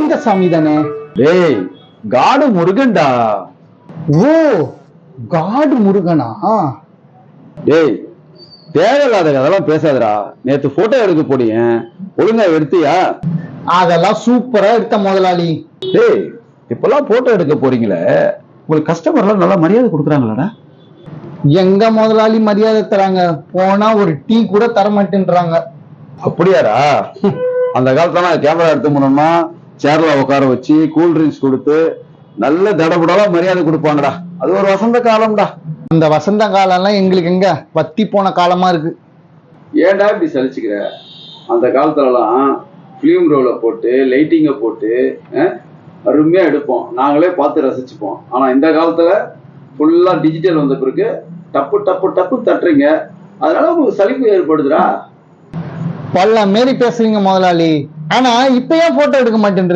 கோவிந்தசாமி தானே? டேய், காடு முருகன்டா. ஓ, காடு முருகனா? டேய், தேவையில்லாத அதெல்லாம் பேசாதடா. நேத்து போட்டோ எடுக்க போடியேன், ஒழுங்கா எடுத்தியா? அதெல்லாம் சூப்பரா எடுத்த முதலாளி. டேய், இப்பெல்லாம் போட்டோ எடுக்க போறீங்களே, உங்களுக்கு கஸ்டமர்லாம் நல்லா மரியாதை கொடுக்குறாங்களாடா? எங்க முதலாளி மரியாதை தராங்க? போனா ஒரு டீ கூட தர மாட்டேன்றாங்க. அப்படியாடா? அந்த காலத்துல கேமரா எடுத்து போனோம்னா சேர்ல உட்கார வச்சு கூல் ட்ரிங்க்ஸ் கொடுத்து நல்ல தடபுடலாம் மரியாதை கொடுப்பாங்கடா. அது ஒரு வசந்த காலம்டா. அந்த வசந்த காலம்லாம் எங்களுக்கு எங்க, வத்தி போன காலமா இருக்கு. ஏன்டா இப்படி சலிச்சுக்கிற? அந்த காலத்துலலாம் ஃபிலிம் ரோல போட்டு லைட்டிங்கை போட்டு அருமையா எடுப்போம், நாங்களே பார்த்து ரசிச்சுப்போம். ஆனா இந்த காலத்துல ஃபுல்லா டிஜிட்டல் வந்த பிறகு டப்பு டப்பு டப்பு தட்டுறீங்க, அதனால உங்களுக்கு சலிப்பு ஏற்படுதுடா. பல்ல மாரி பேசுறீங்க முதலாளி. ஆனா இப்ப ஏன் போட்டோ எடுக்க மாட்டேன்றீங்க?